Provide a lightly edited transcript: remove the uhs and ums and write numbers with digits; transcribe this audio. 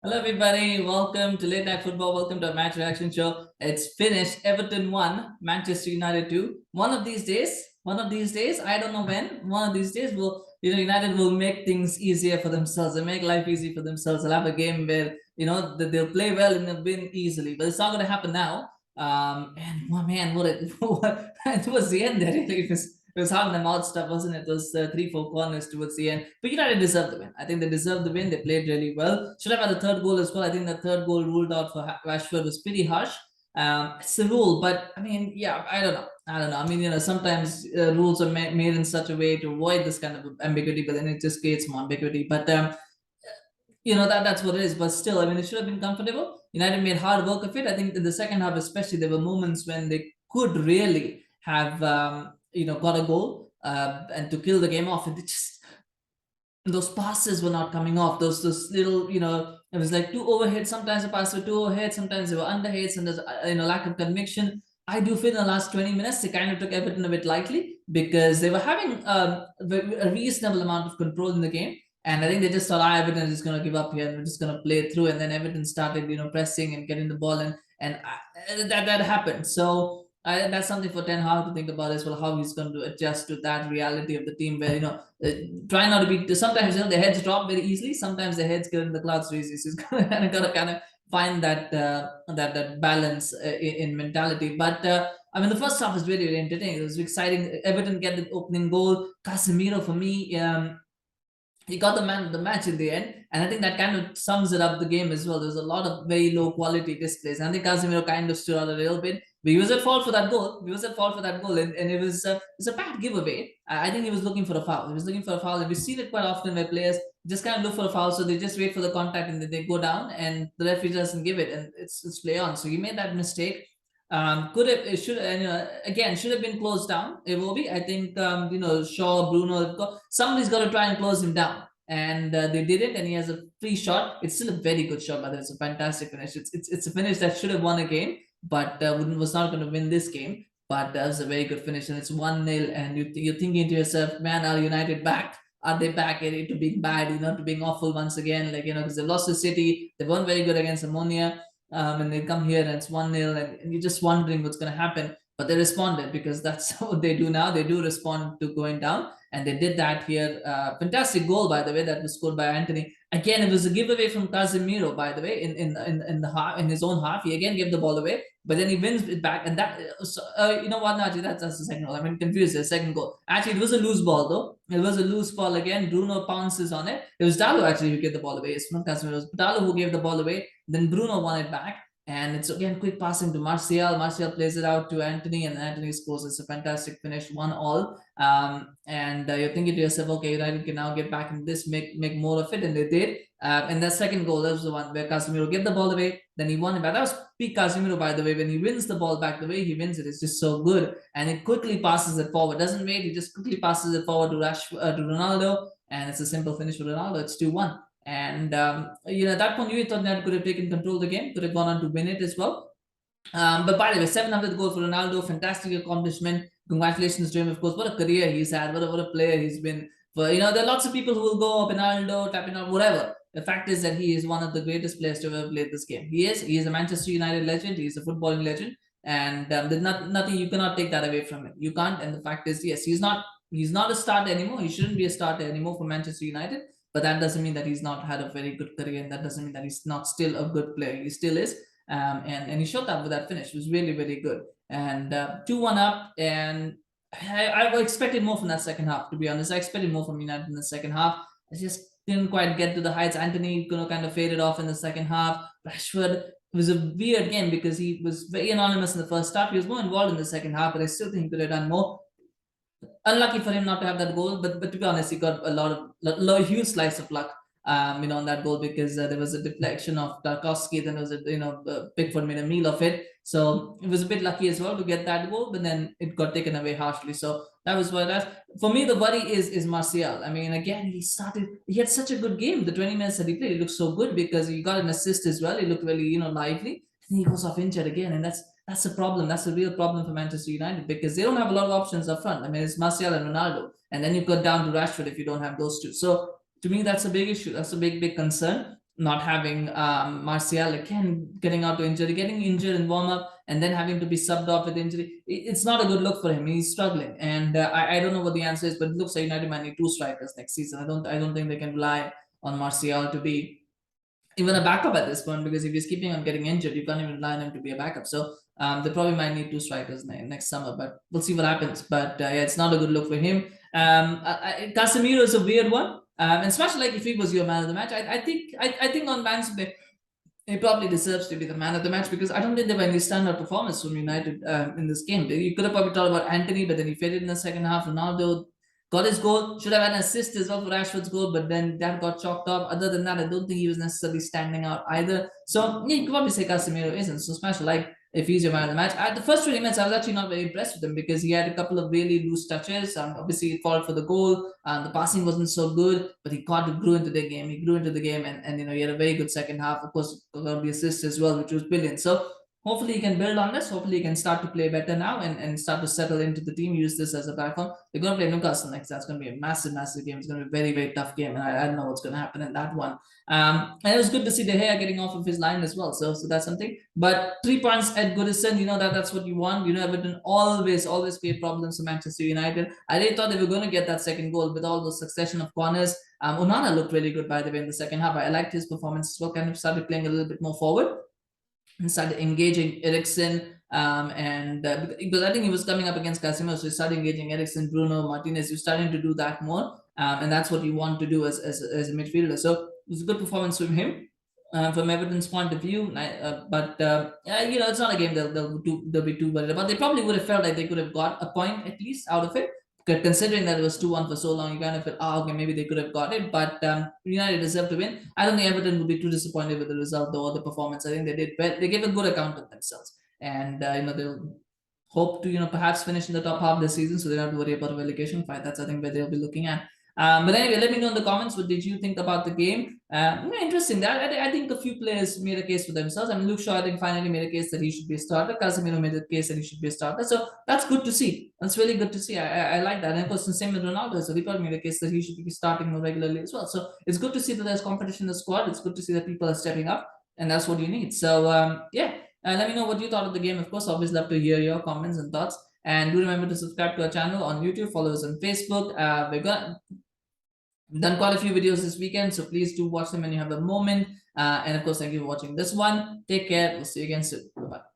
Hello, everybody. Welcome to Late Night Football. Welcome to our match reaction show. It's finished. Everton 1, Manchester United 2. One of these days, I don't know when. One of these days, United will make things easier for themselves. They make life easy for themselves. They'll have a game where they'll play well and they'll win easily. But it's not going to happen now. And oh man, it was the end there. Really, it was hard on the mouth stuff, wasn't it? Those 3-4 corners towards the end. But United deserved the win. I think they deserved the win. They played really well. Should have had the third goal as well. I think the third goal ruled out for Rashford was pretty harsh. It's the rule, but I mean, yeah, I don't know. I mean, sometimes rules are made in such a way to avoid this kind of ambiguity, but then it just creates more ambiguity. But that's what it is. But still, I mean, it should have been comfortable. United made hard work of it. I think in the second half, especially, there were moments when they could really have got a goal and to kill the game off. And those passes were not coming off. Those little, it was like two overheads. Sometimes the passes were two overheads. Sometimes they were underheads, and there's lack of conviction. I do feel in the last 20 minutes they kind of took Everton a bit lightly because they were having a reasonable amount of control in the game. And I think they just thought, Everton is just going to give up here and we're just going to play it through. And then Everton started, pressing and getting the ball, and that happened. So that's something for Ten Hag to think about as well, how he's going to adjust to that reality of the team where, try not to be, sometimes, the heads drop very easily. Sometimes the heads get in the clouds very easily. So he's going to kind of find that balance in mentality. But I mean, the first half was really, really entertaining. It was exciting. Everton get the opening goal. Casemiro, for me, he got the man of the match in the end, and I think that kind of sums it up the game as well. There's a lot of very low quality displays. I think Casemiro kind of stood out a little bit, but he was at fault for that goal. And it was it's a bad giveaway. I think he was looking for a foul. He was looking for a foul, and we've seen it quite often where players just kind of look for a foul, so they just wait for the contact and then they go down, and the referee doesn't give it, and it's play on. So he made that mistake. Could have it should again should have been closed down. Iwobi, I think Shaw, Bruno, somebody's got to try and close him down, and they did it. And he has a free shot. It's still a very good shot, but it's a fantastic finish. It's a finish that should have won a game, but was not going to win this game. But that was a very good finish, and it's 1-0. And you're thinking to yourself, man, are United back? Are they back to being bad? To being awful once again? Because they lost to City. They weren't very good against Ammonia. And they come here and it's 1-0, and you're just wondering what's going to happen. But they responded, because that's what they do now. They do respond to going down, and they did that here. Fantastic goal, by the way, that was scored by Antony. Again, it was a giveaway from Casemiro, by the way, in the half, in his own half. He again gave the ball away, but then he wins it back. And that, you know what? No, actually, that's the second goal. I mean, confused. The second goal. Actually, it was a loose ball, though. It was a loose ball again. Bruno pounces on it. It was Dalot actually who gave the ball away. It's not Casemiro. It was Dalot who gave the ball away. Then Bruno won it back. And it's again quick passing to Martial. Martial plays it out to Antony, and Antony scores. It's a fantastic finish, 1-1. And you're thinking to yourself, okay, United can now get back in this, make more of it, and they did. And that second goal, that was the one where Casemiro gave the ball away, then he won it back. That was peak Casemiro, by the way. When he wins the ball back, the way he wins it is just so good, and he quickly passes it forward. Doesn't wait, he just quickly passes it forward to to Ronaldo, and it's a simple finish for Ronaldo. It's 2-1. And at that point, you thought that could have taken control of the game, could have gone on to win it as well. But by the way, 700th goal for Ronaldo, fantastic accomplishment. Congratulations to him, of course. What a career he's had. What a player he's been. But there are lots of people who will go Ronaldo, tapping out, whatever. The fact is that he is one of the greatest players to ever play this game. He is. He is a Manchester United legend. He is a footballing legend, and there's nothing you cannot take that away from him. You can't. And the fact is, yes, he's not a starter anymore. He shouldn't be a starter anymore for Manchester United. But that doesn't mean that he's not had a very good career, and that doesn't mean that he's not still a good player. He still is. And he showed that with that finish. It was really, really good. And 2-1 up, and I expected more from that second half, to be honest. I expected more from United in the second half. I just didn't quite get to the heights. Antony kind of faded off in the second half. Rashford, it was a weird game because he was very anonymous in the first half. He was more involved in the second half, but I still think he could have done more. Unlucky for him not to have that goal, but to be honest, he got a huge slice of luck, on that goal, because there was a deflection of Tarkowski, then there was Pickford made a meal of it, so it was a bit lucky as well to get that goal, but then it got taken away harshly. So that was what that. For me, the worry is Martial. I mean, again, he had such a good game. The 20 minutes that he played, he looked so good because he got an assist as well. He looked really lively, and he goes off injured again, and that's a problem. That's a real problem for Manchester United, because they don't have a lot of options up front. I mean, it's Martial and Ronaldo, and then you go down to Rashford if you don't have those two. So to me, that's a big issue. That's a big concern. not having Martial again getting out to injury, getting injured in warm up, and then having to be subbed off with injury. It's not a good look for him. He's struggling, and I don't know what the answer is, but it looks like United might need two strikers next season. I don't think they can rely on Martial to be even a backup at this point, because if he's keeping on getting injured, you can't even rely on him to be a backup. So they probably might need two strikers next summer, but we'll see what happens. But yeah, it's not a good look for him. Casemiro is a weird one, and especially like if he was your man of the match, I think on Man's he probably deserves to be the man of the match, because I don't think there were any standout performance from United in this game. You could have probably talked about Antony, but then he faded in the second half. Ronaldo got his goal, should have had an assist as well for Rashford's goal, but then that got chalked up. Other than that, I don't think he was necessarily standing out either. So yeah, you could probably say Casemiro isn't so special. Like if he's your man of the match, at the first 20 minutes, I was actually not very impressed with him, because he had a couple of really loose touches. Obviously, he fought for the goal. The passing wasn't so good, but he grew into the game. He grew into the game, and he had a very good second half. Of course, got the assist as well, which was brilliant. So hopefully he can build on this. Hopefully he can start to play better now, and start to settle into the team, use this as a platform. They're going to play Newcastle next. That's going to be a massive, massive game. It's going to be a very, very tough game. And I don't know what's going to happen in that one. And it was good to see De Gea getting off of his line as well. So that's something. But 3 points at Goodison, that's what you want. Everton always create problems for Manchester United. I really thought they were going to get that second goal with all the succession of corners. Onana looked really good, by the way, in the second half. I liked his performance as well. Kind of started playing a little bit more forward and started engaging Eriksen. Because I think he was coming up against Casemiro, so he started engaging Eriksen, Bruno, Martinez. You're starting to do that more, and that's what you want to do as a midfielder. So it was a good performance from him. From Everton's point of view, it's not a game they'll be too worried about. They probably would have felt like they could have got a point at least out of it, considering that it was 2-1 for so long. You kind of feel, okay, maybe they could have got it, but United deserved to win. I don't think Everton will be too disappointed with the result though, or the performance. I think they did well. They gave a good account of themselves, and they'll hope to perhaps finish in the top half this season, so they don't have to worry about a relegation fight. That's, I think, where they'll be looking at. But anyway, let me know in the comments, what did you think about the game? Interesting. I think a few players made a case for themselves. I mean, Luke Shaw, I think, finally made a case that he should be a starter. Casemiro made a case that he should be a starter. So that's good to see. That's really good to see. I like that. And of course, the same with Ronaldo. So he probably made a case that he should be starting more regularly as well. So it's good to see that there's competition in the squad. It's good to see that people are stepping up, and that's what you need. So yeah, let me know what you thought of the game. Of course, always love to hear your comments and thoughts. And do remember to subscribe to our channel on YouTube. Follow us on Facebook. We're done quite a few videos this weekend, so please do watch them when you have a moment. And of course, thank you for watching this one. Take care. We'll see you again soon. Bye-bye.